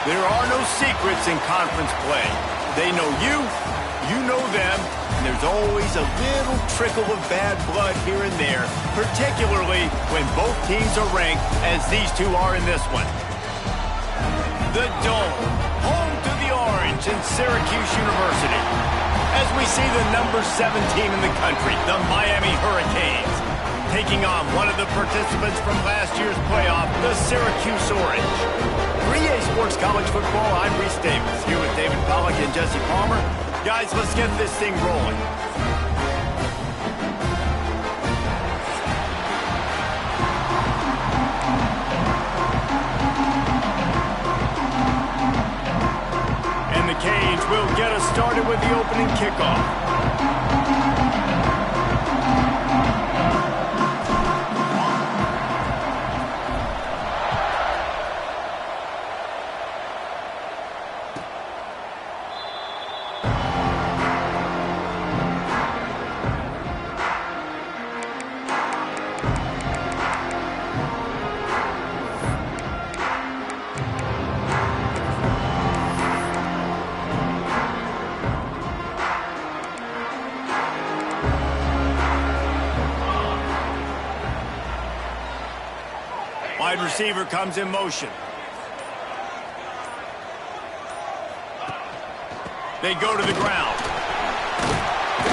There are no secrets in conference play. They know you, you know them, and there's always a little trickle of bad blood here and there, particularly when both teams are ranked, as these two are in this one. The Dome, home to the Orange and Syracuse University. As we see the number 7 team in the country, the Miami Hurricanes, taking on one of the participants from last year's playoff, the Syracuse Orange. 3A Sports College Football, I'm Reese Davis, here with David Pollack and Jesse Palmer. Guys, let's get this thing rolling. And the Canes will get us started with the opening kickoff. Wide receiver comes in motion. They go to the ground.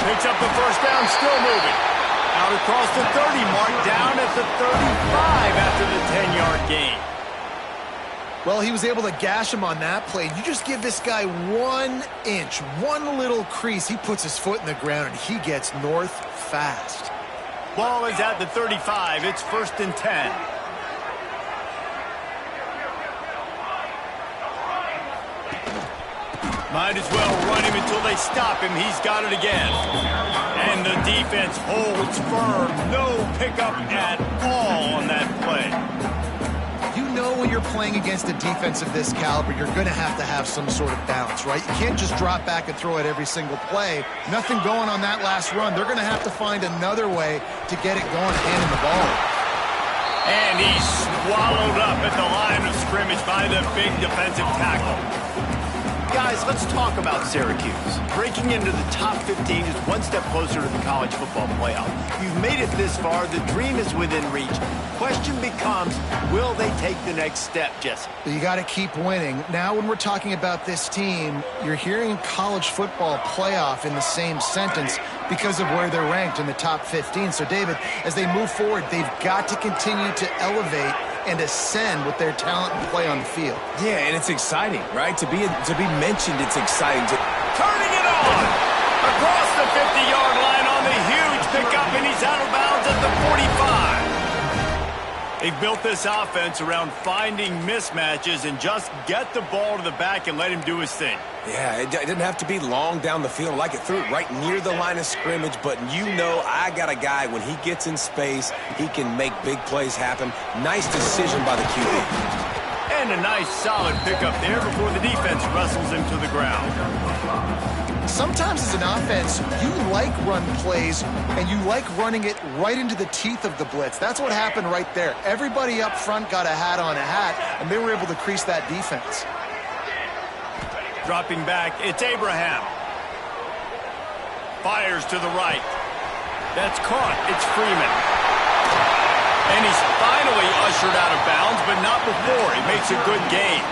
Picks up the first down, still moving. Out across the 30 mark, down at the 35 after the 10-yard gain. Well, he was able to gash him on that play. You just give this guy 1 inch, one little crease. He puts his foot in the ground, and he gets north fast. Ball is at the 35. It's 1st and 10. Might as well run him until they stop him. He's got it again. And the defense holds firm. No pickup at all on that play. You know when you're playing against a defense of this caliber, you're going to have some sort of balance, right? You can't just drop back and throw it every single play. Nothing going on that last run. They're going to have to find another way to get it going, handing the ball. And he's swallowed up at the line of scrimmage by the big defensive tackle. Guys, let's talk about Syracuse. Breaking into the top 15 is one step closer to the college football playoff. You've made it this far. The dream is within reach. Question becomes, will they take the next step, Jesse? You got to keep winning. Now when we're talking about this team, you're hearing college football playoff in the same sentence because of where they're ranked in the top 15. So, David, as they move forward, they've got to continue to elevate and ascend with their talent and play on the field. Yeah, and it's exciting, right? To be mentioned, it's exciting. Turning it on! Across the 50-yard line on the huge pickup, and he's out of bounds at the 45. They've built this offense around finding mismatches and just get the ball to the back and let him do his thing. Yeah, it didn't have to be long down the field. Like it threw it right near the line of scrimmage, but you know I got a guy, when he gets in space, he can make big plays happen. Nice decision by the QB. And a nice solid pickup there before the defense wrestles him to the ground. Sometimes as an offense, you like run plays, and you like running it right into the teeth of the blitz. That's what happened right there. Everybody up front got a hat on a hat, and they were able to crease that defense. Dropping back, it's Abraham. Fires to the right. That's caught. It's Freeman. And he's finally ushered out of bounds, but not before. He makes a good gain.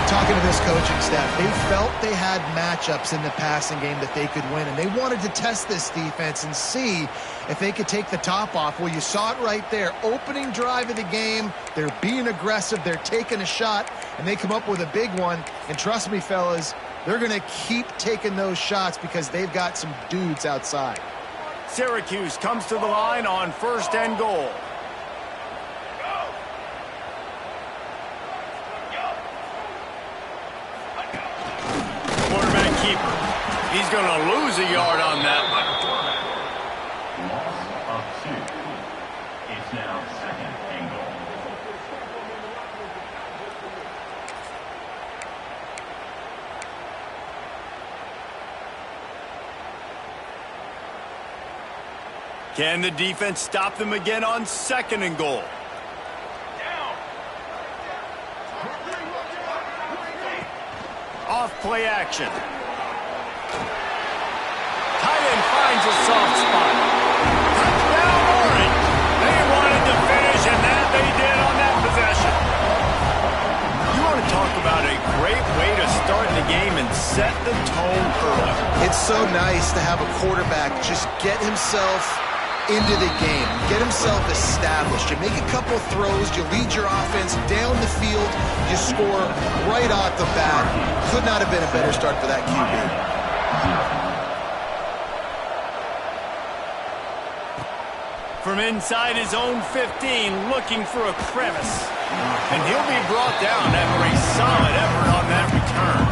Talking to this coaching staff, they felt they had matchups in the passing game that they could win, and they wanted to test this defense and see if they could take the top off. Well, you saw it right there. Opening drive of the game, they're being aggressive, they're taking a shot, and they come up with a big one. And trust me, fellas, they're going to keep taking those shots because they've got some dudes outside. Syracuse comes to the line on 1st and goal. He's going to lose a yard on that one. Loss of 2. It's now 2nd and goal. Can the defense stop them again on 2nd and goal? Off play action. Tight end finds a soft spot. Touchdown, Orange. They wanted to finish, and that they did on that possession. You want to talk about a great way to start the game and set the tone early. It's so nice to have a quarterback just get himself into the game, get himself established. You make a couple throws, you lead your offense down the field, you score right off the bat. Could not have been a better start for that QB. From inside his own 15, looking for a crevice. And he'll be brought down after a solid effort on that return.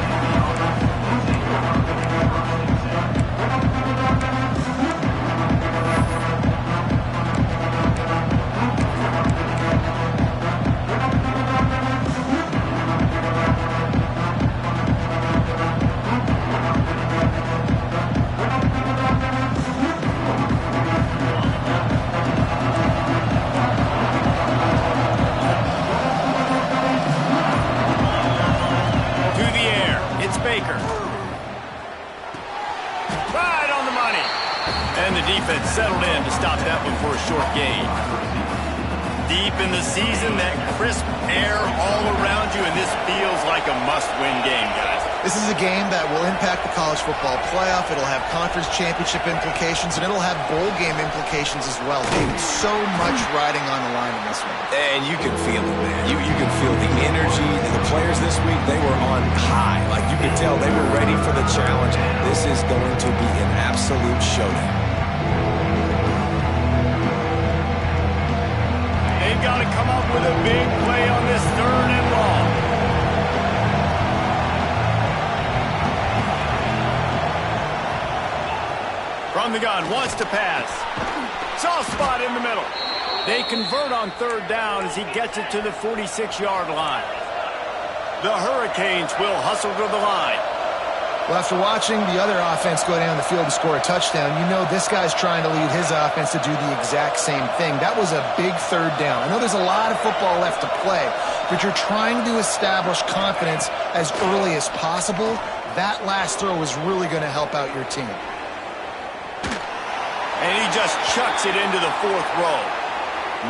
Defense settled in to stop that one for a short gain. Deep in the season, that crisp air all around you, and this feels like a must-win game, guys. This is a game that will impact the college football playoff. It'll have conference championship implications, and it'll have bowl game implications as well. David, so much riding on the line in this one. And you can feel it, man. You can feel the energy. The players this week, they were on high. Like, you could tell they were ready for the challenge. This is going to be an absolute showdown. They've got to come up with a big play on this 3rd and long. From the gun, wants to pass. Soft spot in the middle. They convert on 3rd down as he gets it to the 46-yard line. The Hurricanes will hustle to the line. Well, after watching the other offense go down the field to score a touchdown, you know this guy's trying to lead his offense to do the exact same thing. That was a big 3rd down. I know there's a lot of football left to play, but you're trying to establish confidence as early as possible. That last throw is really going to help out your team. And he just chucks it into the 4th row.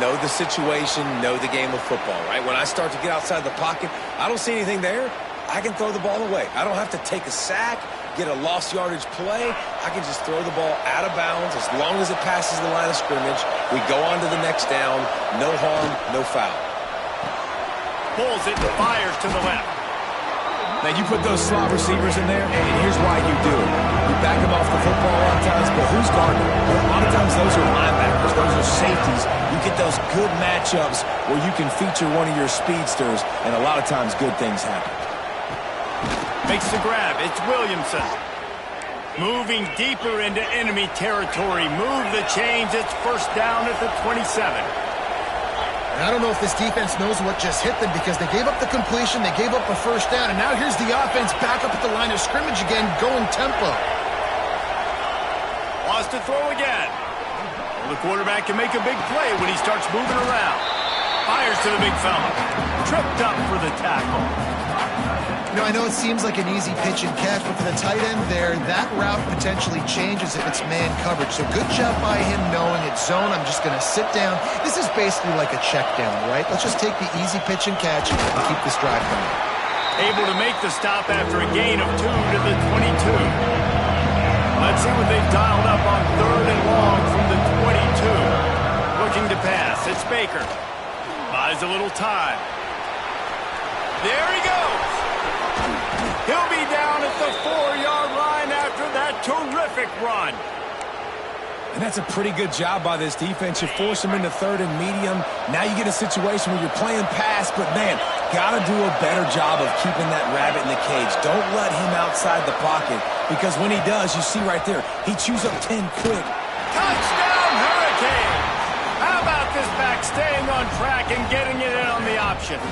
Know the situation, know the game of football, right? When I start to get outside the pocket, I don't see anything there. I can throw the ball away. I don't have to take a sack, get a lost yardage play. I can just throw the ball out of bounds as long as it passes the line of scrimmage. We go on to the next down. No harm, no foul. Pulls it, fires to the left. Now, you put those slot receivers in there, and here's why you do it. You back them off the football a lot of times, but who's guarding them? Well, a lot of times those are linebackers. Those are safeties. You get those good matchups where you can feature one of your speedsters, and a lot of times good things happen. Makes the grab. It's Williamson. Moving deeper into enemy territory. Move the chains. It's 1st down at the 27. And I don't know if this defense knows what just hit them because they gave up the completion, they gave up a 1st down, and now here's the offense back up at the line of scrimmage again, going tempo. Wants to throw again. Well, the quarterback can make a big play when he starts moving around. Fires to the big fella. Tripped up for the tackle. You know, I know it seems like an easy pitch and catch, but for the tight end there, that route potentially changes if it's man coverage. So good job by him knowing it's zone. I'm just going to sit down. This is basically like a check down, right? Let's just take the easy pitch and catch and keep this drive going. Able to make the stop after a gain of 2 to the 22. Let's see what they've dialed up on 3rd and long from the 22. Looking to pass. It's Baker. Buys a little time. There he goes. He'll be down at the 4-yard line after that terrific run. And that's a pretty good job by this defense. You force him into 3rd and medium. Now you get a situation where you're playing pass, but, man, got to do a better job of keeping that rabbit in the cage. Don't let him outside the pocket because when he does, you see right there, he chews up 10 quick. Touchdown, Hurricanes! How about this back staying on track and getting it in on the option?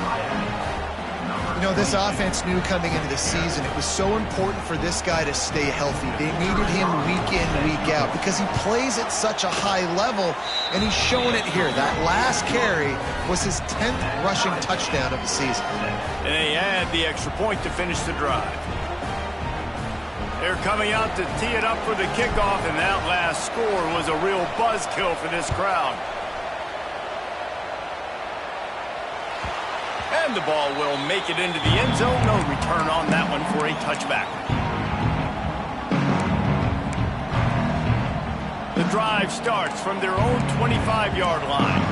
You know, this offense knew coming into the season it was so important for this guy to stay healthy. They needed him week in, week out because he plays at such a high level, and he's shown it here. That last carry was his 10th rushing touchdown of the season. And they add the extra point to finish the drive. They're coming out to tee it up for the kickoff, and that last score was a real buzzkill for this crowd. And the ball will make it into the end zone. No return on that one for a touchback. The drive starts from their own 25-yard line.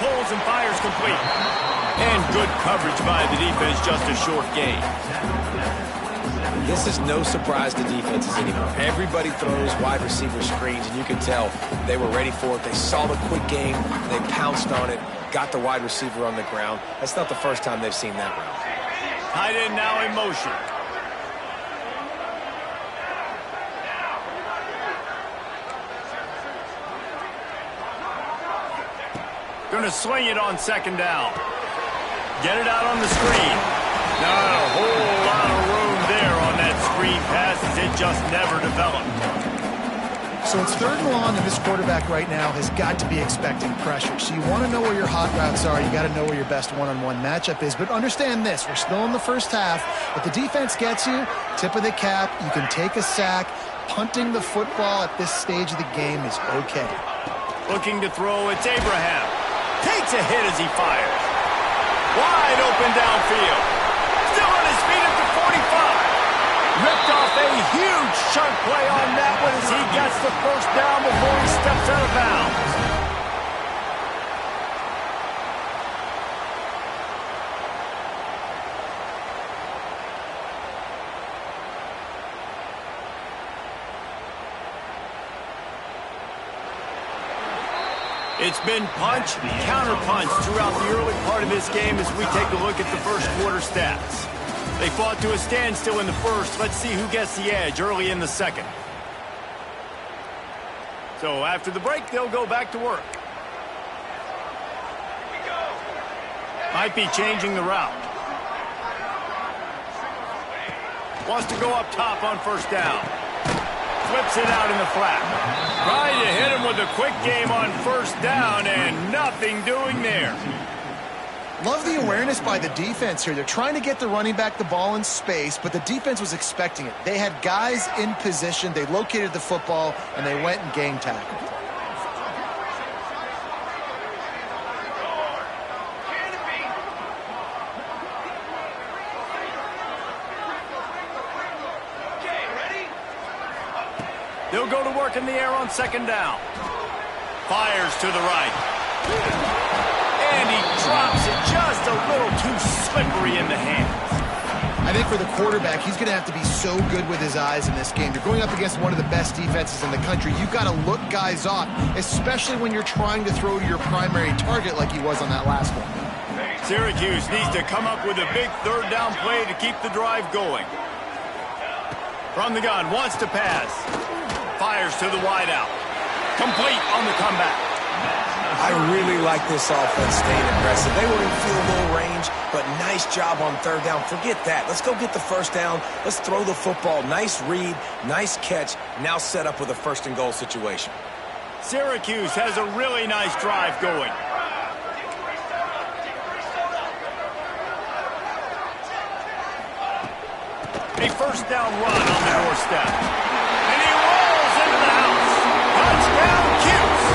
Pulls and fires complete. And good coverage by the defense, just a short gain. This is no surprise to defenses anymore. Everybody throws wide receiver screens, and you can tell they were ready for it. They saw the quick game. They pounced on it, got the wide receiver on the ground. That's not the first time they've seen that route. Tight end now in motion. Going to sling it on second down. Get it out on the screen. Not a whole lot of room there on that screen pass as it just never developed. So it's 3rd and long, and this quarterback right now has got to be expecting pressure. So you want to know where your hot routes are. You got to know where your best one-on-one matchup is. But understand this, we're still in the first half. If the defense gets you, tip of the cap, you can take a sack. Punting the football at this stage of the game is okay. Looking to throw, it's Abraham. Takes a hit as he fires. Wide open downfield. Still on his feet at the 45. Ripped off a huge chunk play on that one as he gets the first down before he steps out of bounds. It's been punch, counter-punch throughout the early part of this game as we take a look at the first quarter stats. They fought to a standstill in the first. Let's see who gets the edge early in the second. So after the break, they'll go back to work. Might be changing the route. Wants to go up top on first down. Flips it out in the flat. Trying to hit him with a quick game on first down, and nothing doing there. Love the awareness by the defense here. They're trying to get the running back the ball in space, but the defense was expecting it. They had guys in position. They located the football, and they went and game tackled. They'll go to work in the air on second down. Fires to the right. And he drops it just a little too slippery in the hands. I think for the quarterback, he's going to have to be so good with his eyes in this game. You're going up against one of the best defenses in the country. You've got to look guys off, especially when you're trying to throw to your primary target like he was on that last one. Syracuse needs to come up with a big third down play to keep the drive going. From the gun, wants to pass. Fires to the wideout. Complete on the comeback. I really like this offense staying aggressive. They were in field goal range, but nice job on third down. Forget that. Let's go get the first down. Let's throw the football. Nice read, nice catch. Now set up with a first and goal situation. Syracuse has a really nice drive going. A first down run on the doorstep. And he rolls into the house. Touchdown, Cuse.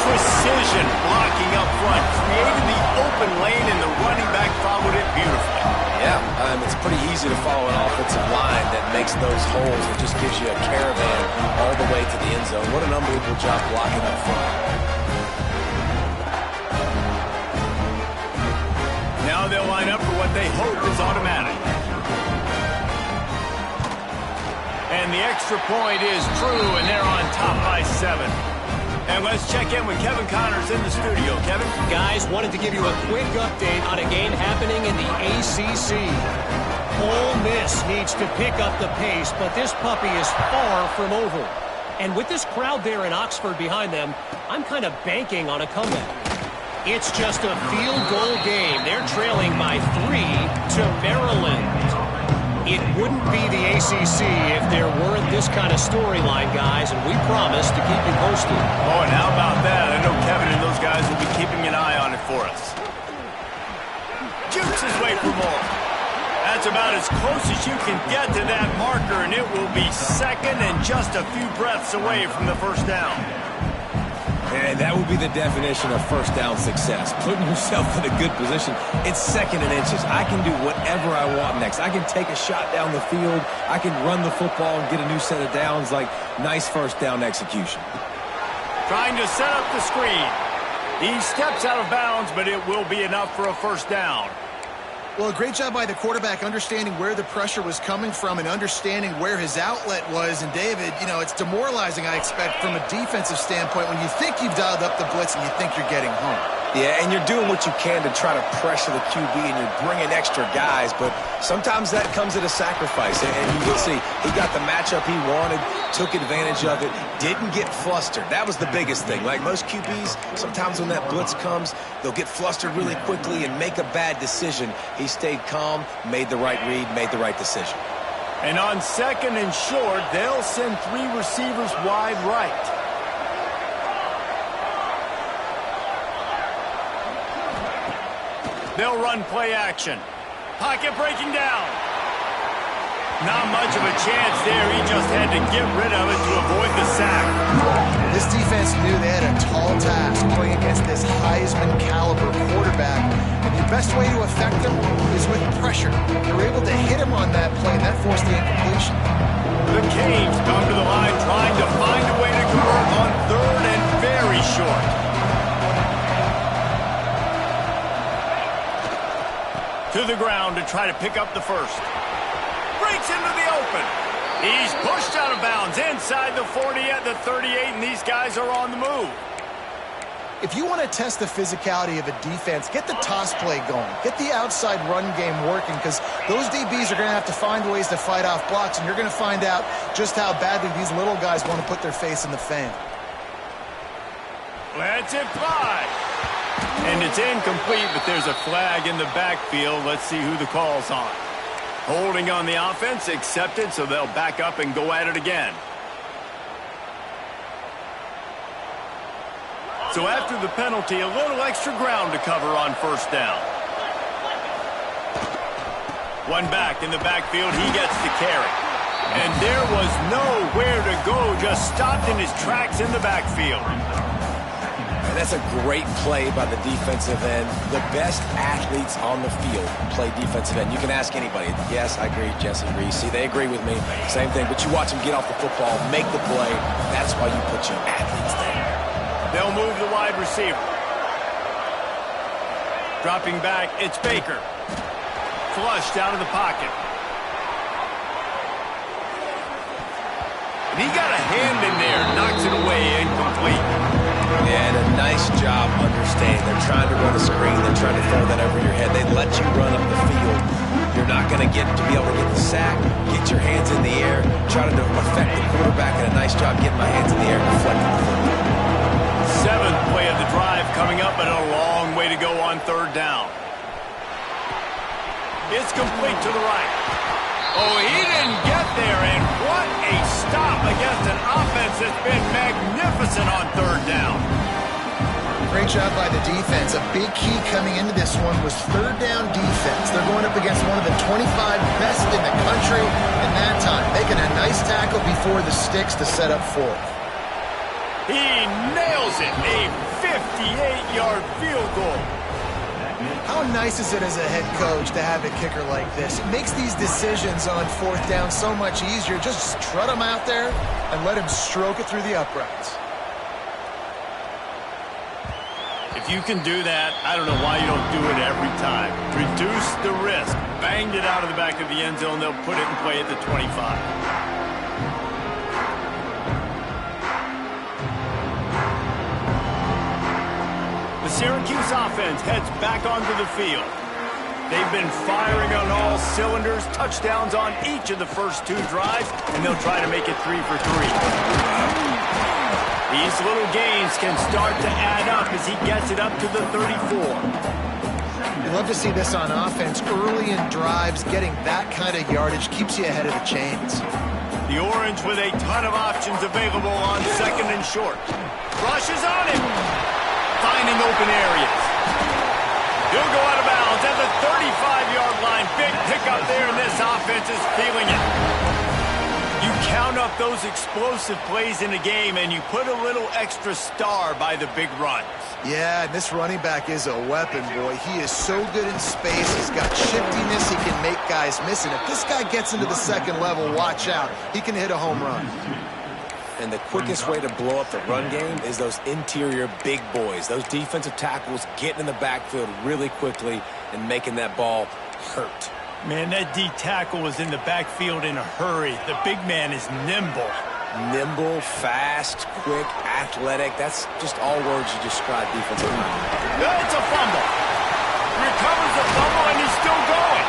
Precision blocking up front. Created the open lane, and the running back followed it beautifully. Yeah, it's pretty easy to follow an offensive line that makes those holes and just gives you a caravan all the way to the end zone. What an unbelievable job blocking up front. Now they'll line up for what they hope is automatic. And the extra point is true, and they're on top by 7. And let's check in with Kevin Connors in the studio. Kevin? Guys, wanted to give you a quick update on a game happening in the ACC. Ole Miss needs to pick up the pace, but this puppy is far from over. And with this crowd there in Oxford behind them, I'm kind of banking on a comeback. It's just a field goal game. They're trailing by 3 to Maryland. It wouldn't be the ACC if there weren't this kind of storyline, guys, and we promise to keep you posted. Oh, and how about that? I know Kevin and those guys will be keeping an eye on it for us. shoots his way for more. That's about as close as you can get to that marker, and it will be second and just a few breaths away from the first down. And that would be the definition of first down success. Putting yourself in a good position. It's second and inches. I can do whatever I want next. I can take a shot down the field. I can run the football and get a new set of downs. Like, nice first down execution. Trying to set up the screen. He steps out of bounds, but it will be enough for a first down. Well, a great job by the quarterback understanding where the pressure was coming from and understanding where his outlet was. And, David, you know, it's demoralizing, I expect, from a defensive standpoint when you think you've dialed up the blitz and you think you're getting home. Yeah, and you're doing what you can to try to pressure the QB, and you're bringing extra guys, but sometimes that comes at a sacrifice. And you can see he got the matchup he wanted, took advantage of it, didn't get flustered. That was the biggest thing. Like most QBs, sometimes when that blitz comes, they'll get flustered really quickly and make a bad decision. He stayed calm, made the right read, made the right decision. And on second and short, they'll send three receivers wide right. They'll run play action. Pocket breaking down. Not much of a chance there. He just had to get rid of it to avoid the sack. This defense knew they had a tall task playing against this Heisman caliber quarterback. And the best way to affect him is with pressure. They were able to hit him on that play, and that forced the incompletion. The Canes come to the line trying to find a way to convert on third and very short. To the ground to try to pick up the first. Breaks into the open. He's pushed out of bounds inside the 40 at the 38, and these guys are on the move. If you want to test the physicality of a defense, get the toss play going. Get the outside run game working, because those DBs are going to have to find ways to fight off blocks, and you're going to find out just how badly these little guys want to put their face in the fan. Lets it fly. And it's incomplete, but there's a flag in the backfield. Let's see who the call's on. Holding on the offense, accepted, so they'll back up and go at it again. So after the penalty, a little extra ground to cover on first down. One back in the backfield, he gets the carry. And there was nowhere to go, just stopped in his tracks in the backfield. And that's a great play by the defensive end. The best athletes on the field play defensive end. You can ask anybody. Yes, I agree. Jesse agrees. See, they agree with me. Same thing. But you watch them get off the football, make the play. That's why you put your athletes there. They'll move the wide receiver. Dropping back, it's Baker. Flushed out of the pocket. And he got a hand in there, knocks it away, incomplete. And a nice job understanding. They're trying to run a screen. They're trying to throw that over your head. They let you run up the field. You're not going to be able to get the sack, get your hands in the air, try to affect the quarterback, and a nice job getting my hands in the air and deflecting the football. Seventh play of the drive coming up, but a long way to go on third down. It's complete to the right. Oh, he didn't get there, and what a stop against an offense that's been magnificent on third down. Great job by the defense. A big key coming into this one was third down defense. They're going up against one of the 25 best in the country in that time, making a nice tackle before the sticks to set up fourth. He nails it, a 58-yard field goal. How nice is it as a head coach to have a kicker like this? It makes these decisions on fourth down so much easier. Just trot him out there and let him stroke it through the uprights. If you can do that, I don't know why you don't do it every time. Reduce the risk. Banged it out of the back of the end zone. They'll put it in play at the 25. The Syracuse offense heads back onto the field. They've been firing on all cylinders, touchdowns on each of the first two drives, and they'll try to make it 3 for 3. These little gains can start to add up as he gets it up to the 34. You love to see this on offense. Early in drives, getting that kind of yardage keeps you ahead of the chains. The Orange with a ton of options available on second and short. Rushes on him. Finding open areas. He'll go out of bounds at the 35-yard line. Big pickup there, and this offense is feeling it. You count up those explosive plays in a game, and you put a little extra star by the big runs. Yeah, and this running back is a weapon, boy. He is so good in space. He's got shiftiness. He can make guys miss. And if this guy gets into the second level, watch out. He can hit a home run. And the quickest way to blow up the run game is those interior big boys. Those defensive tackles getting in the backfield really quickly and making that ball hurt. Man, that D tackle was in the backfield in a hurry. The big man is nimble. Nimble, fast, quick, athletic. That's just all words you describe defensive line. It's a fumble. Recovers the fumble, and he's still going.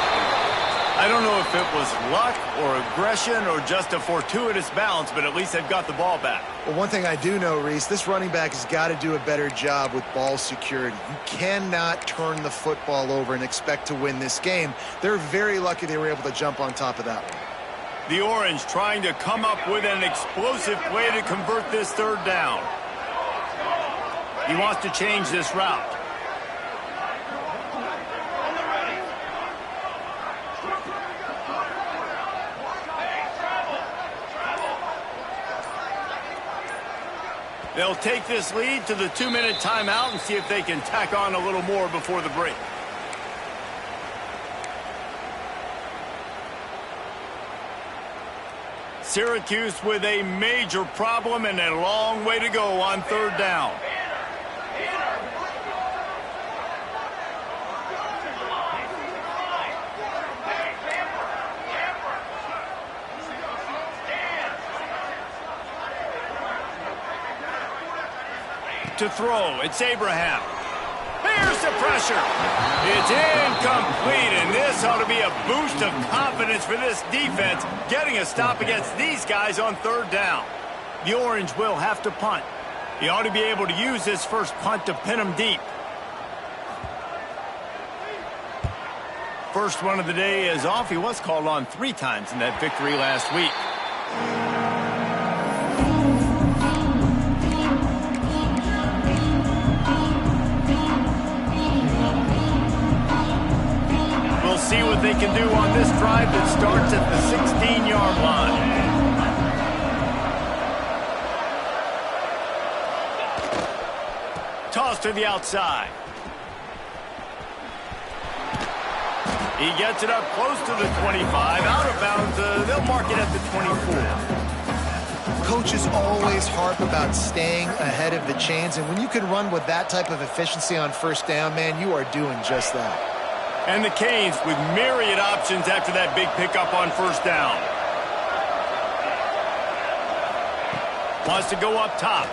I don't know if it was luck or aggression or just a fortuitous bounce, but at least they've got the ball back. Well, one thing I do know, Reese, this running back has got to do a better job with ball security. You cannot turn the football over and expect to win this game. They're very lucky they were able to jump on top of that one. The Orange trying to come up with an explosive play to convert this third down. He wants to change this route. They'll take this lead to the 2-minute timeout and see if they can tack on a little more before the break. Syracuse with a major problem and a long way to go on third down. To throw, it's Abraham. Here's the pressure. It's incomplete, and this ought to be a boost of confidence for this defense, getting a stop against these guys on third down. The Orange will have to punt. He ought to be able to use this first punt to pin them deep. First one of the day is off. He was called on 3 times in that victory last week. See what they can do on this drive that starts at the 16-yard line. Toss to the outside. He gets it up close to the 25. Out of bounds, they'll mark it at the 24. Coaches always harp about staying ahead of the chains, and when you can run with that type of efficiency on first down, man, you are doing just that. And the Canes with myriad options after that big pickup on first down. Wants to go up top.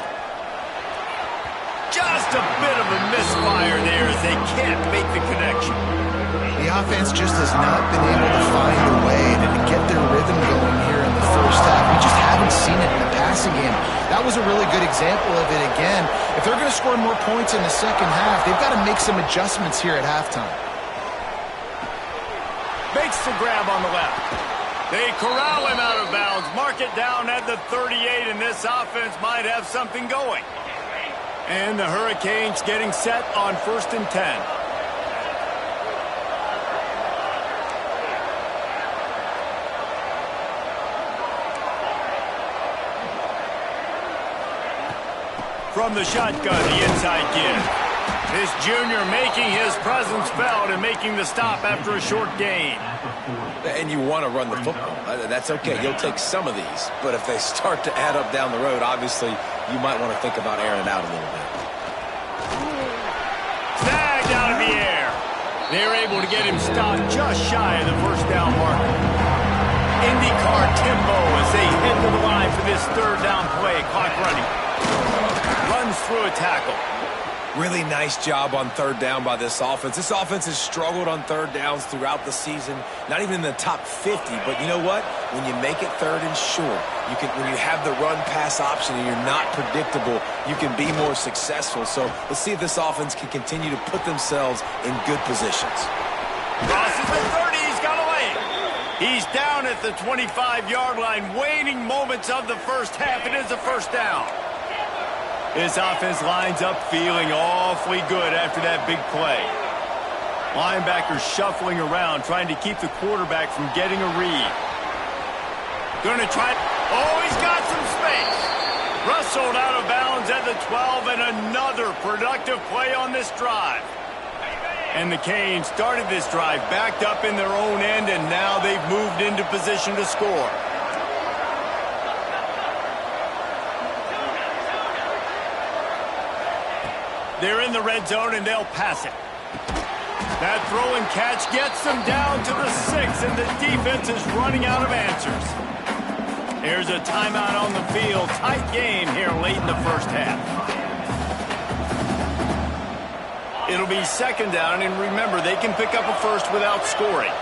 Just a bit of a misfire there as they can't make the connection. The offense just has not been able to find a way to get their rhythm going here in the first half. We just haven't seen it in the passing game. That was a really good example of it again. If they're going to score more points in the second half, they've got to make some adjustments here at halftime. Makes the grab on the left. They corral him out of bounds. Mark it down at the 38, and this offense might have something going. And the Hurricanes getting set on 1st and 10. From the shotgun, the inside give. This junior making his presence felt and making the stop after a short gain. And you want to run the football. That's okay. You'll take some of these. But if they start to add up down the road, obviously, you might want to think about airing it out a little bit. Snagged out of the air. They're able to get him stopped just shy of the first down marker. IndyCar tempo as they head to the line for this third down play. Clock running. Runs through a tackle. Really nice job on third down by this offense. This offense has struggled on third downs throughout the season, not even in the top 50. But you know what? When you make it third and short, when you have the run-pass option and you're not predictable, you can be more successful. So let's see if this offense can continue to put themselves in good positions. Crosses the 30. He's got away. He's down at the 25-yard line, waning moments of the first half. It is a first down. This offense lines up feeling awfully good after that big play. Linebackers shuffling around, trying to keep the quarterback from getting a read. Going to try. Oh, he's got some space. Wrestled out of bounds at the 12, and another productive play on this drive. And the Canes started this drive backed up in their own end, and now they've moved into position to score. They're in the red zone, and they'll pass it. That throw and catch gets them down to the 6, and the defense is running out of answers. There's a timeout on the field. Tight game here late in the first half. It'll be second down, and remember, they can pick up a first without scoring.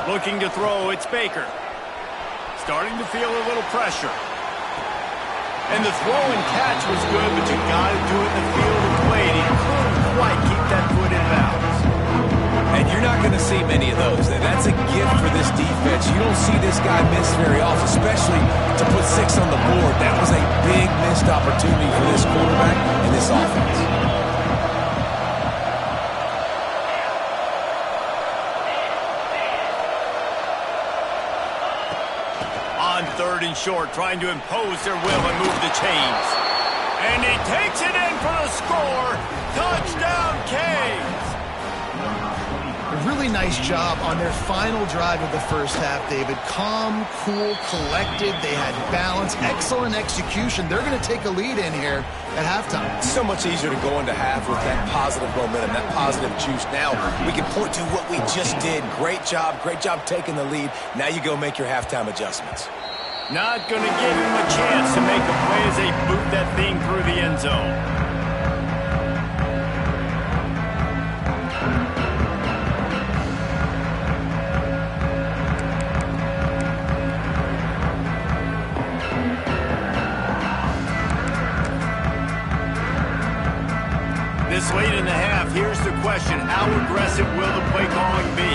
Looking to throw, it's Baker. Starting to feel a little pressure. And the throw and catch was good, but you got to do it in the field of play. He couldn't quite keep that foot in bounds. And you're not going to see many of those. That's a gift for this defense. You don't see this guy miss very often, especially to put 6 on the board. That was a big missed opportunity for this quarterback and this offense. On 3rd and short, trying to impose their will and move the chains. And he takes it in for the score. Touchdown, Canes! A really nice job on their final drive of the first half, David. Calm, cool, collected. They had balance, excellent execution. They're going to take a lead in here at halftime. It's so much easier to go into half with that positive momentum, that positive juice. Now we can point to what we just did. Great job taking the lead. Now you go make your halftime adjustments. Not going to give him a chance to make a play as they boot that thing through the end zone. This late in the half, here's the question. How aggressive will the play calling be?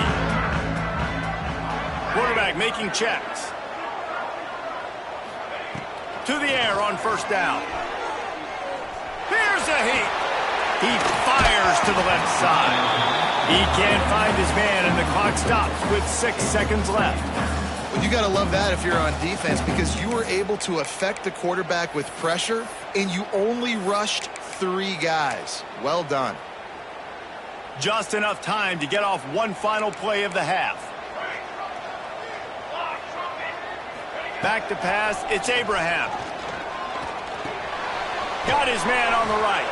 Quarterback making checks. To the air on first down. Here's a heat. He fires to the left side. He can't find his man, and the clock stops with 6 seconds left. Well, you got to love that if you're on defense, because you were able to affect the quarterback with pressure, and you only rushed 3 guys. Well done. Just enough time to get off one final play of the half. Back to pass, it's Abraham. Got his man on the right.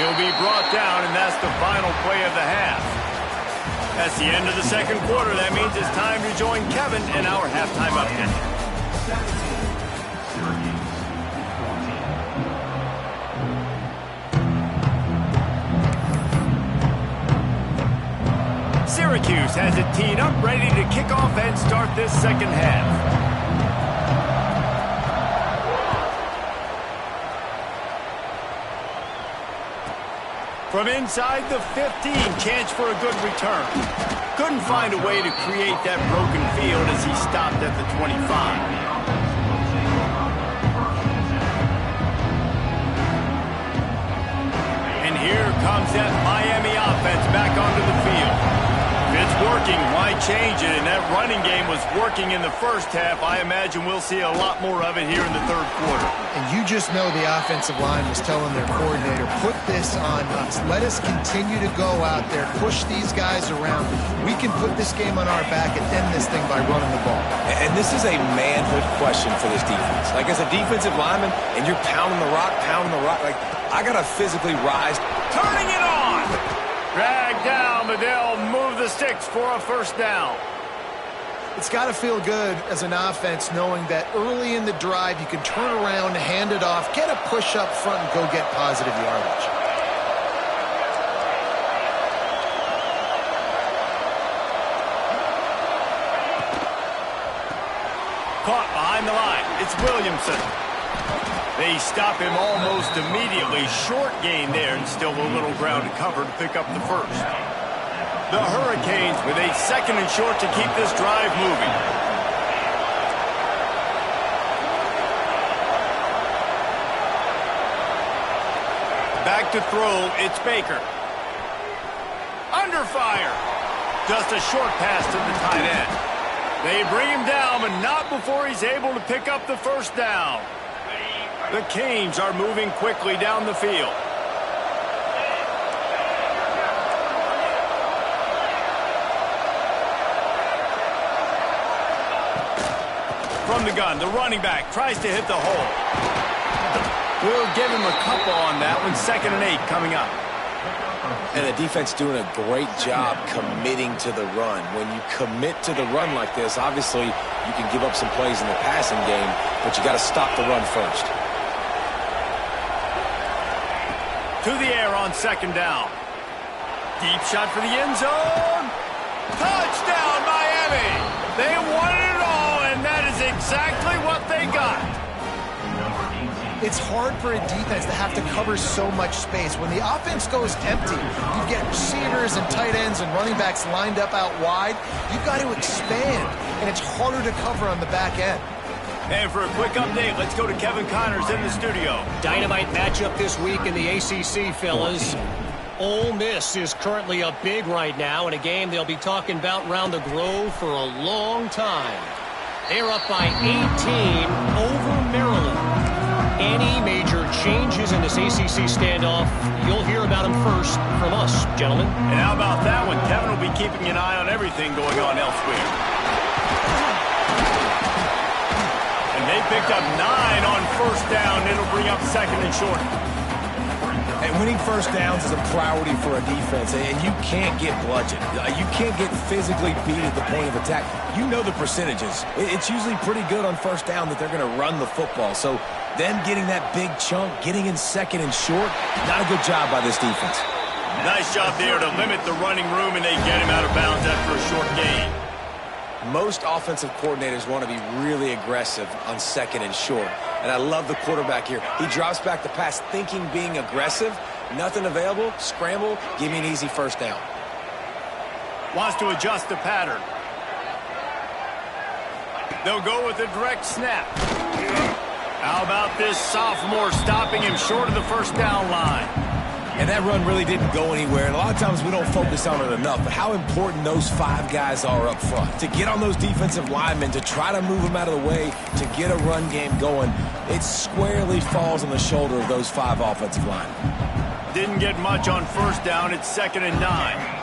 He'll be brought down, and that's the final play of the half. That's the end of the second quarter. That means it's time to join Kevin in our halftime update. Syracuse has it teed up, ready to kick off and start this second half. From inside the 15, chance for a good return. Couldn't find a way to create that broken field as he stopped at the 25. And here comes that Miami offense back onto the field. If it's working, why change it? And that running game was working in the first half. I imagine we'll see a lot more of it here in the third quarter. And you just know the offensive line was telling their coordinator, put this on us. Let us continue to go out there, push these guys around. We can put this game on our back and end this thing by running the ball. And this is a manhood question for this defense. Like, as a defensive lineman, and you're pounding the rock, like, I got to physically rise. Turning it on! Dragged down, but they'll move the sticks for a first down. It's got to feel good as an offense knowing that early in the drive you can turn around, hand it off, get a push up front, and go get positive yardage. Caught behind the line. It's Williamson. They stop him almost immediately. Short gain there, and still a little ground to cover to pick up the first. The Hurricanes with a 2nd and short to keep this drive moving. Back to throw, it's Baker. Under fire. Just a short pass to the tight end. They bring him down, but not before he's able to pick up the first down. The Canes are moving quickly down the field. From the gun, the running back tries to hit the hole. We'll give him a couple on that one. 2nd and 8 coming up. And the defense doing a great job committing to the run. When you commit to the run like this, obviously you can give up some plays in the passing game, but you got to stop the run first. To the air on 2nd down. Deep shot for the end zone. Touchdown, Miami! They wanted it all, and that is exactly what they got. It's hard for a defense to have to cover so much space. When the offense goes empty, you get receivers and tight ends and running backs lined up out wide. You've got to expand, and it's harder to cover on the back end. And for a quick update, let's go to Kevin Connors in the studio. Dynamite matchup this week in the ACC, fellas. Ole Miss is currently up big right now in a game they'll be talking about round the Grove for a long time. They're up by 18 over Maryland. Any major changes in this ACC standoff, you'll hear about them first from us, gentlemen. And how about that one? Kevin will be keeping an eye on everything going on elsewhere. And they picked up 9 on 1st down. It'll bring up 2nd and short. And winning first downs is a priority for a defense, and you can't get bludgeoned. You can't get physically beat at the point of attack. You know the percentages. It's usually pretty good on 1st down that they're going to run the football. So them getting that big chunk, getting in 2nd and short, not a good job by this defense. Nice job there to limit the running room, and they get him out of bounds after a short gain. Most offensive coordinators want to be really aggressive on 2nd and short. And I love the quarterback here. He drops back the pass thinking being aggressive. Nothing available. Scramble. Give me an easy 1st down. Wants to adjust the pattern. They'll go with a direct snap. How about this sophomore stopping him short of the 1st down line? And that run really didn't go anywhere. And a lot of times we don't focus on it enough. But how important those 5 guys are up front. To get on those defensive linemen, to try to move them out of the way, to get a run game going, it squarely falls on the shoulder of those 5 offensive linemen. Didn't get much on 1st down. It's 2nd and 9.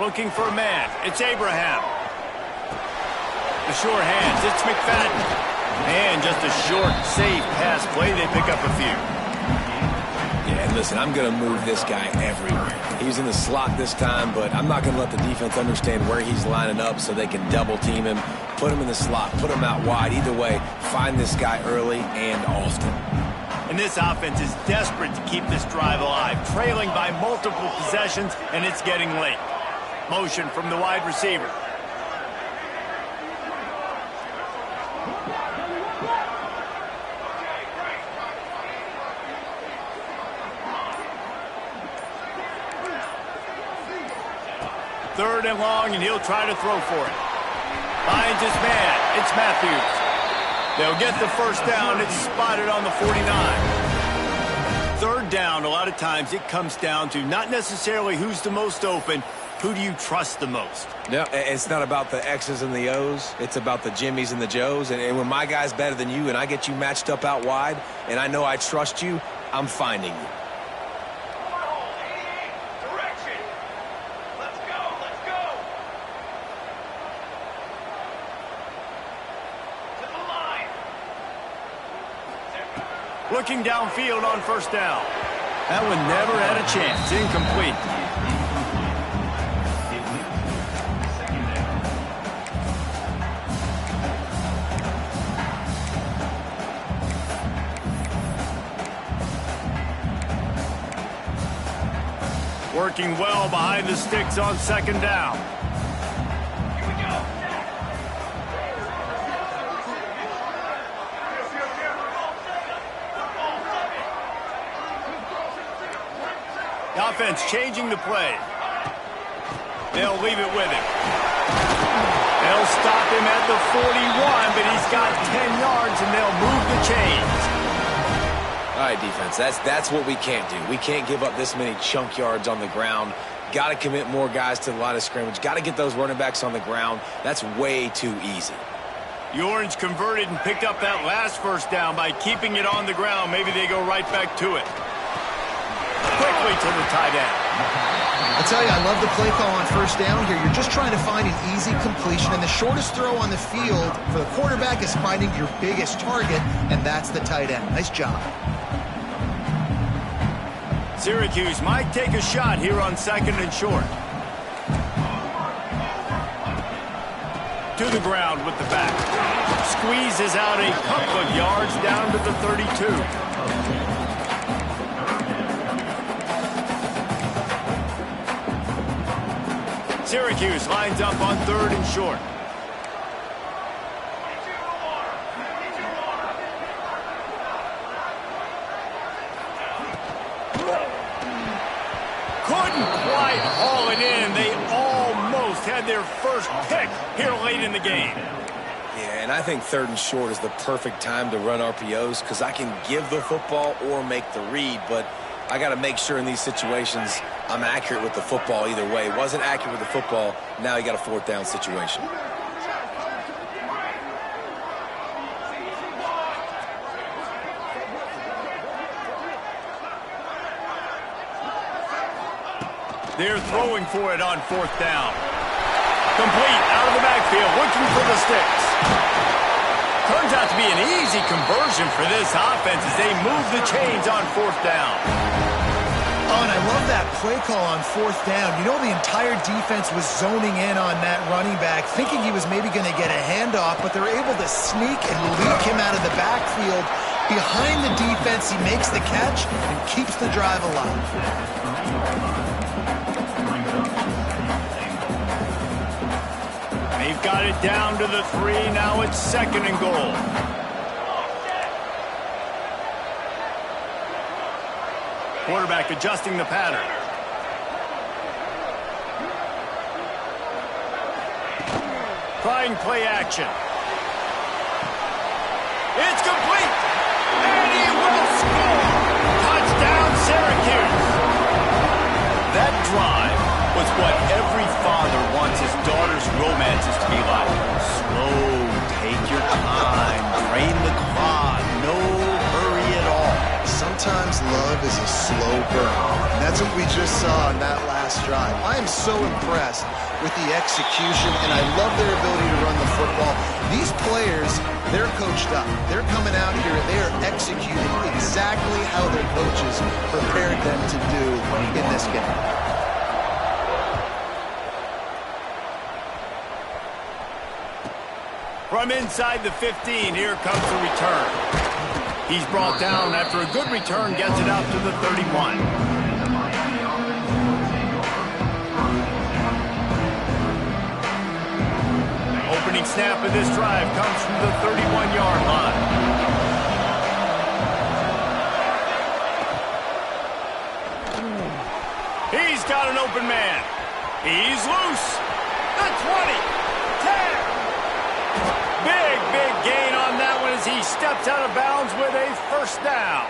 Looking for a man. It's Abraham. The sure hands. It's McFadden. And just a short, safe pass play. They pick up a few. Yeah, and listen, I'm going to move this guy everywhere. He's in the slot this time, but I'm not going to let the defense understand where he's lining up so they can double team him, put him in the slot, put him out wide. Either way, find this guy early and often. And this offense is desperate to keep this drive alive, trailing by multiple possessions, and it's getting late. Motion from the wide receiver. Third and long, and he'll try to throw for it. Finds his man. It's Matthews. They'll get the 1st down. It's spotted on the 49. 3rd down, a lot of times it comes down to not necessarily who's the most open, who do you trust the most? Yeah, it's not about the X's and the O's. It's about the Jimmies and the Joes. And when my guy's better than you and I get you matched up out wide and I know I trust you, I'm finding you. Looking downfield on 1st down. That one never had a chance. Incomplete. Working well behind the sticks on 2nd down. offense changing the play. They'll leave it with him. They'll stop him at the 41, but he's got 10 yards, and they'll move the chains. All right, defense, that's what we can't do. We can't give up this many chunk yards on the ground. Got to commit more guys to the line of scrimmage. Got to get those running backs on the ground. That's way too easy. The Orange converted and picked up that last first down by keeping it on the ground. Maybe they go right back to it. Quickly to the tight end. I tell you, I love the play call on first down here. You're just trying to find an easy completion, and the shortest throw on the field for the quarterback is finding your biggest target, and that's the tight end. Nice job. Syracuse might take a shot here on 2nd and short. To the ground with the back. Squeezes out a couple of yards down to the 32. Syracuse lines up on 3rd and short. Couldn't quite haul it in. They almost had their first pick here late in the game. Yeah, and I think 3rd and short is the perfect time to run RPOs because I can give the football or make the read, but I got to make sure in these situations I'm accurate with the football either way. Wasn't accurate with the football, now you got a 4th down situation. They're throwing for it on 4th down. Complete out of the backfield, looking for the sticks. Turns out to be an easy conversion for this offense as they move the chains on 4th down. Oh, and I love that play call on 4th down. You know, the entire defense was zoning in on that running back, thinking he was maybe going to get a handoff, but they're able to sneak and leak him out of the backfield. Behind the defense, he makes the catch and keeps the drive alive. They've got it down to the 3. Now it's 2nd and goal. Quarterback adjusting the pattern. Trying play action. It's complete. And he will score. Touchdown, Syracuse. That drive was what every father wants his daughter's romances to be like. Slow, take your time, drain the clock, no hurry at all. Sometimes love is a slow burn, and that's what we just saw on that last drive. I am so impressed with the execution, and I love their ability to run the football. These players, they're coached up. They're coming out here, and they are executing exactly how their coaches prepared them to do in this game. From inside the 15, here comes the return. He's brought down after a good return, gets it out to the 31. Opening snap of this drive comes from the 31-yard line. He's got an open man. He's loose. The 20. 10. Big gain on that one as he steps out of bounds with a first down.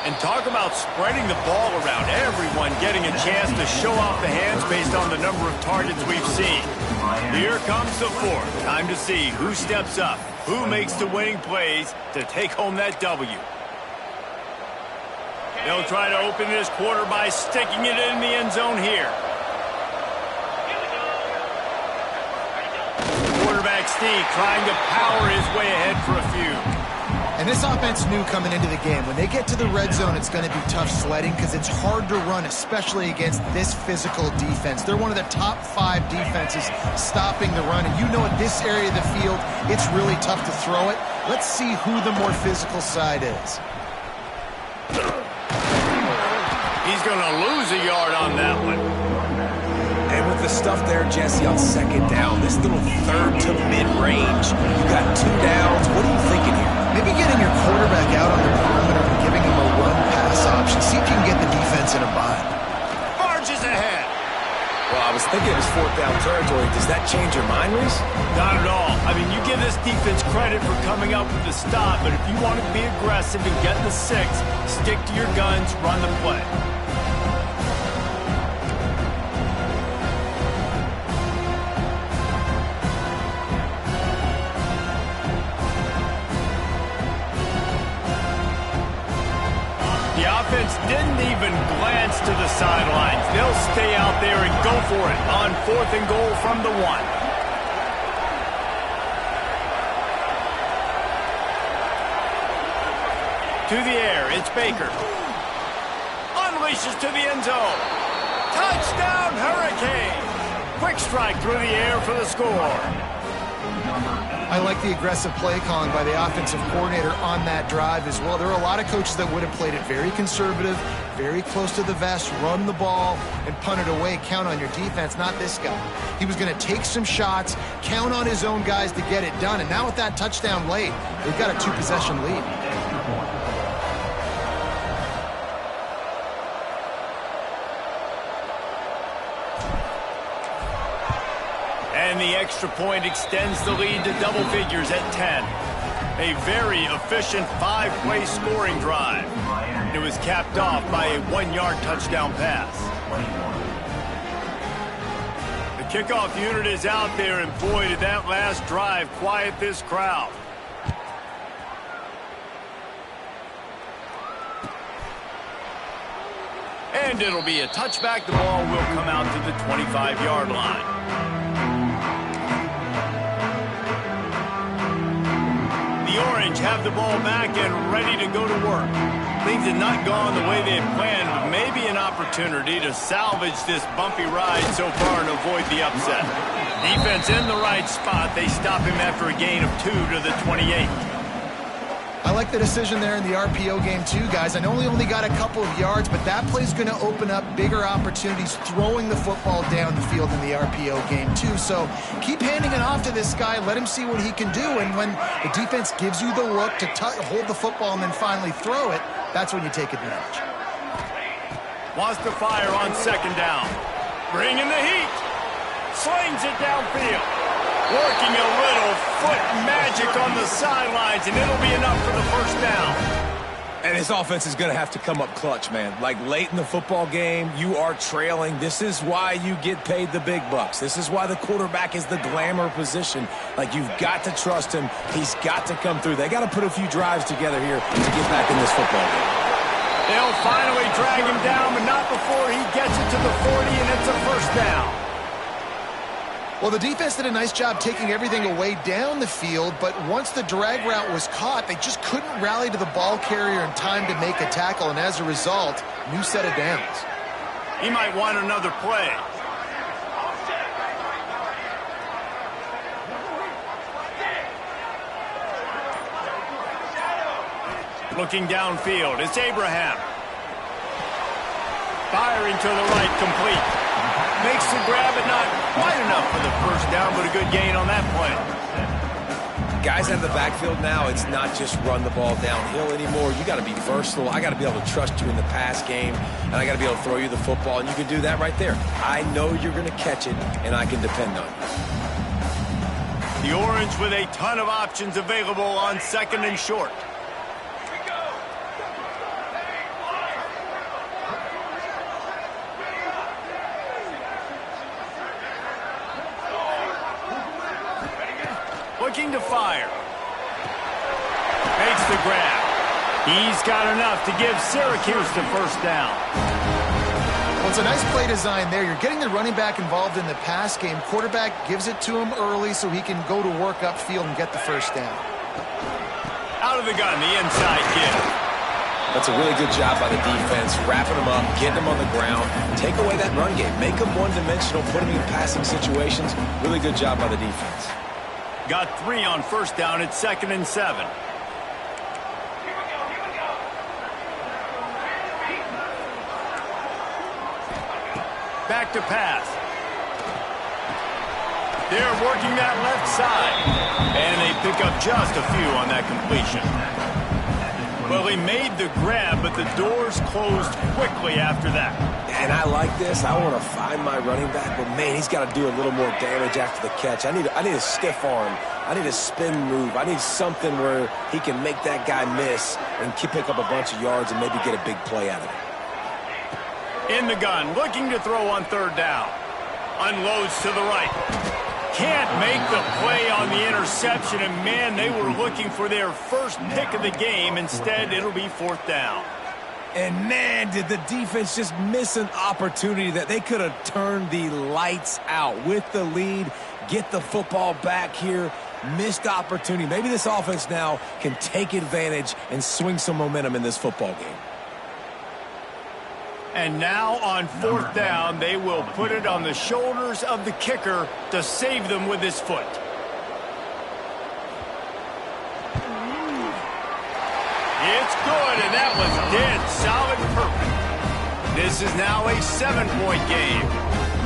And talk about spreading the ball around. Everyone getting a chance to show off the hands based on the number of targets we've seen. Here comes the 4th. Time to see who steps up, who makes the winning plays to take home that W. They'll try to open this quarter by sticking it in the end zone here. Quarterback Steve trying to power his way ahead for a few. And this offense knew coming into the game, when they get to the red zone, it's going to be tough sledding because it's hard to run, especially against this physical defense. They're one of the top 5 defenses stopping the run. And you know at this area of the field, it's really tough to throw it. Let's see who the more physical side is. He's going to lose a yard on that one. And with the stuff there, Jesse, on 2nd down, this little 3rd to mid-range, you got 2 downs. What are you thinking here? Maybe getting your quarterback out on the perimeter and giving him a run pass pass option. See if you can get the defense in a bind. Barges ahead. Well, I was thinking it was fourth down territory. Does that change your mind, Reese? Not at all. I mean, you give this defense credit for coming up with the stop, but if you want to be aggressive and get the 6, stick to your guns, run the play. The offense didn't even glance to the sidelines. They'll stay out there and go for it on 4th and goal from the 1. To the air, it's Baker. Unleashes to the end zone. Touchdown, Hurricane! Quick strike through the air for the score. I like the aggressive play calling by the offensive coordinator on that drive as well. There are a lot of coaches that would have played it very conservative, very close to the vest, run the ball, and punt it away. Count on your defense, not this guy. He was going to take some shots, count on his own guys to get it done. And now with that touchdown late, they've got a 2-possession lead. And the extra point extends the lead to double figures at 10. A very efficient 5-play scoring drive. It was capped off by a 1-yard touchdown pass. The kickoff unit is out there, and boy, did that last drive quiet this crowd. And it'll be a touchback. The ball will come out to the 25-yard line. The Orange have the ball back and ready to go to work. Things had not gone the way they had planned, but maybe an opportunity to salvage this bumpy ride so far and avoid the upset. Defense in the right spot. They stop him after a gain of 2 to the 28. I like the decision there in the RPO game too, guys. I know he only got a couple of yards, but that play's going to open up bigger opportunities throwing the football down the field in the RPO game too. So keep handing it off to this guy. Let him see what he can do. And when the defense gives you the look to hold the football and then finally throw it, that's when you take advantage. Wants to fire on 2nd down. Bringing the heat. Slings it downfield. Working a little foot magic on the sidelines, and it'll be enough for the 1st down. And his offense is going to have to come up clutch, man. Like late in the football game, you are trailing. This is why you get paid the big bucks. This is why the quarterback is the glamour position. Like, you've got to trust him. He's got to come through. They got to put a few drives together here to get back in this football game. They'll finally drag him down, but not before he gets it to the 40, and it's a 1st down. Well, the defense did a nice job taking everything away down the field, but once the drag route was caught, they just couldn't rally to the ball carrier in time to make a tackle, and as a result, new set of downs. He might want another play. Looking downfield, it's Abraham. Firing to the right, complete. Makes the grab, but not quite enough for the 1st down, but a good gain on that play. Guys out of the backfield now, it's not just run the ball downhill anymore. You got to be versatile. I got to be able to trust you in the pass game, and I got to be able to throw you the football, and you can do that right there. I know you're going to catch it, and I can depend on you. The Orange with a ton of options available on 2nd and short. Looking to fire. Makes the grab. He's got enough to give Syracuse the 1st down. Well, it's a nice play design there. You're getting the running back involved in the pass game. Quarterback gives it to him early so he can go to work upfield and get the 1st down. Out of the gun, the inside give. That's a really good job by the defense, wrapping them up, getting them on the ground, take away that run game, make them one-dimensional, put them in passing situations. Really good job by the defense. Got 3 on 1st down at 2nd and 7. Back to pass. They're working that left side. And they pick up just a few on that completion. Well, he made the grab, but the doors closed quickly after that. And I like this. I want to find my running back, but, man, he's got to do a little more damage after the catch. I need a stiff arm. I need a spin move. I need something where he can make that guy miss and pick up a bunch of yards and maybe get a big play out of it. In the gun, looking to throw on third down. Unloads to the right. Can't make the play on the interception, and, man, they were looking for their first pick of the game. Instead, it'll be fourth down. And, man, did the defense just miss an opportunity that they could have turned the lights out with the lead, get the football back here. Missed opportunity. Maybe this offense now can take advantage and swing some momentum in this football game. And now on fourth down, they will put it on the shoulders of the kicker to save them with his foot. It's good, and that was dead solid perfect. This is now a 7-point game.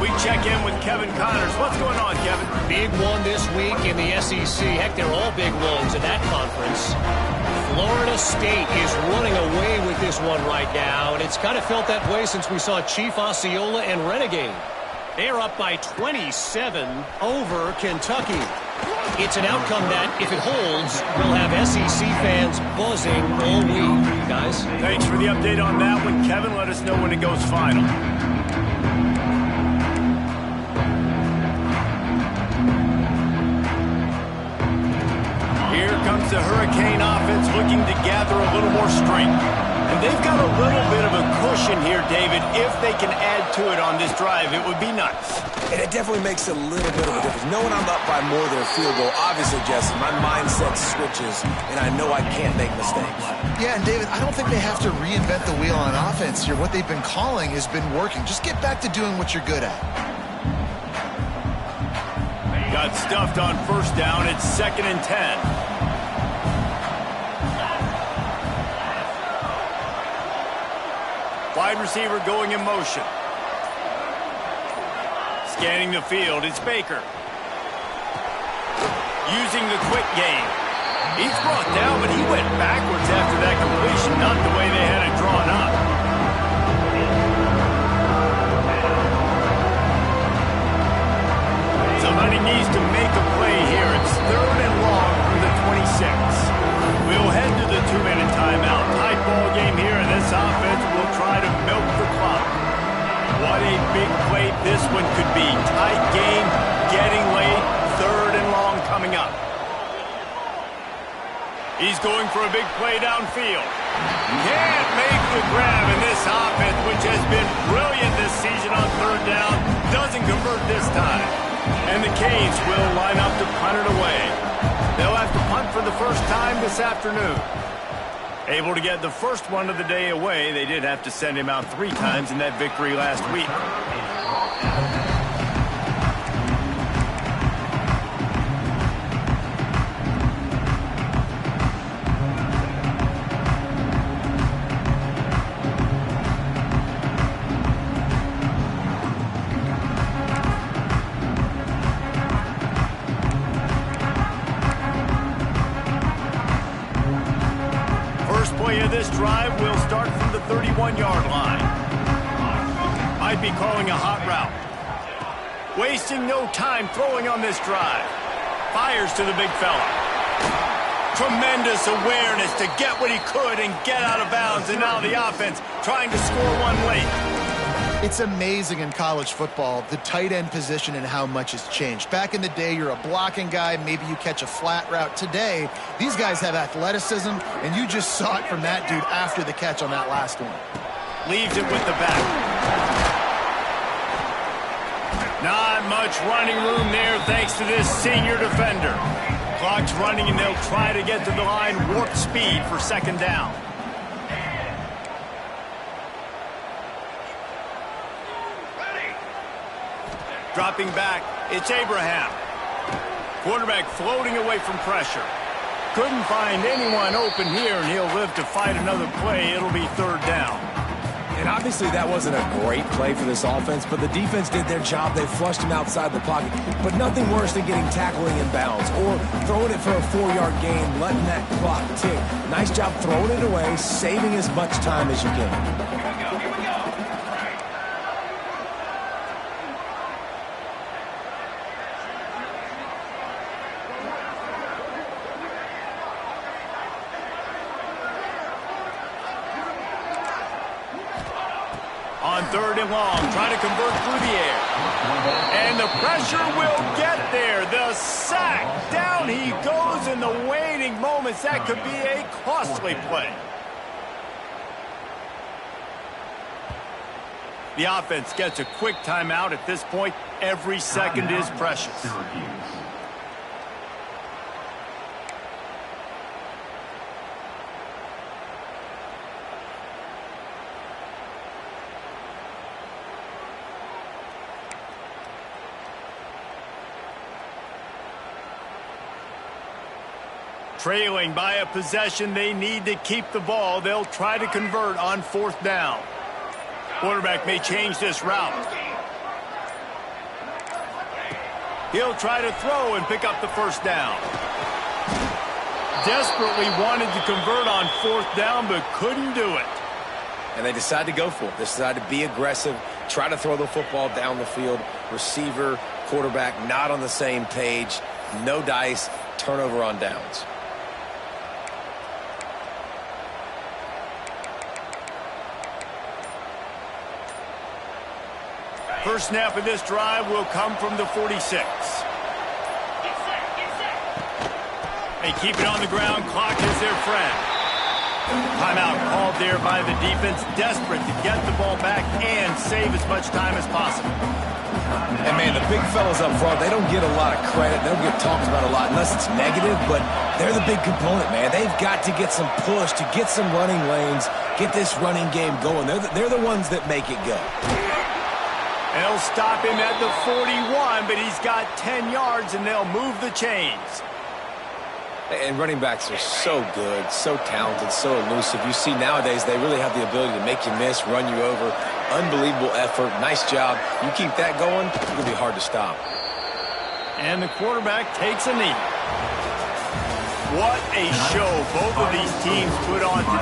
We check in with Kevin Connors. What's going on, Kevin? Big one this week in the SEC. Heck, they're all big ones in that conference. Florida State is running away with this one right now, and it's kind of felt that way since we saw Chief Osceola and Renegade. They're up by 27 over Kentucky. It's an outcome that, if it holds, will have SEC fans buzzing all week, guys. Thanks for the update on that one, Kevin. Let us know when it goes final. Here comes the Hurricane offense looking to gather a little more strength. And they've got a little bit of a cushion here, David. If they can add to it on this drive, it would be nice. And it definitely makes a little bit of a difference. Knowing I'm up by more than a field goal, obviously, Jesse, my mindset switches, and I know I can't make mistakes. Yeah, and David, I don't think they have to reinvent the wheel on offense here. What they've been calling has been working. Just get back to doing what you're good at. Got stuffed on first down. It's 2nd and 10. Wide receiver going in motion. Scanning the field, it's Baker. Using the quick game. He's brought down, but he went backwards after that completion, not the way they had it drawn up. Somebody needs to make a play here. It's 3rd and long from the 26. We'll head to the 2-minute timeout. Tight ball game here, and this offense will try to milk the clock. What a big play this one could be. Tight game, getting late, 3rd and long coming up. He's going for a big play downfield. Can't make the grab, and this offense, which has been brilliant this season on 3rd down, doesn't convert this time. And the Canes will line up to punt it away. They'll have to punt for the first time this afternoon. Able to get the first one of the day away. They did have to send him out 3 times in that victory last week. This drive will start from the 31-yard line. Might be calling a hot route. Wasting no time throwing on this drive. Fires to the big fella. Tremendous awareness to get what he could and get out of bounds. And now the offense trying to score one late. It's amazing in college football, the tight end position and how much has changed. Back in the day, you're a blocking guy. Maybe you catch a flat route. Today, these guys have athleticism, and you just saw it from that dude after the catch on that last one. Leaves it with the back. Not much running room there thanks to this senior defender. Clock's running, and they'll try to get to the line warp speed for 2nd down. Dropping back, it's Abraham. Quarterback floating away from pressure. Couldn't find anyone open here, and he'll live to fight another play. It'll be 3rd down. And obviously that wasn't a great play for this offense, but the defense did their job. They flushed him outside the pocket. But nothing worse than getting tackling in bounds or throwing it for a 4-yard gain, letting that clock tick. Nice job throwing it away, saving as much time as you can. On 3rd and long, trying to convert through the air. And the pressure will get there. The sack. Down he goes in the waning moments. That could be a costly play. The offense gets a quick timeout at this point. Every second is precious. Trailing by a possession, they need to keep the ball. They'll try to convert on 4th down. Quarterback may change this route. He'll try to throw and pick up the 1st down. Desperately wanted to convert on 4th down, but couldn't do it. And they decide to go for it. They decide to be aggressive, try to throw the football down the field. Receiver, quarterback, not on the same page. No dice, turnover on downs. First snap of this drive will come from the 46. They keep it on the ground. Clock is their friend. Timeout called there by the defense, desperate to get the ball back and save as much time as possible. And, man, the big fellas up front, they don't get a lot of credit. They don't get talked about a lot unless it's negative, but they're the big component, man. They've got to get some push, to get some running lanes, get this running game going. They're the ones that make it go. They'll stop him at the 41, but he's got 10 yards, and they'll move the chains. And running backs are so good, so talented, so elusive. You see nowadays they really have the ability to make you miss, run you over. Unbelievable effort. Nice job. You keep that going, it's going to be hard to stop. And the quarterback takes a knee. What a show both of these teams put on today.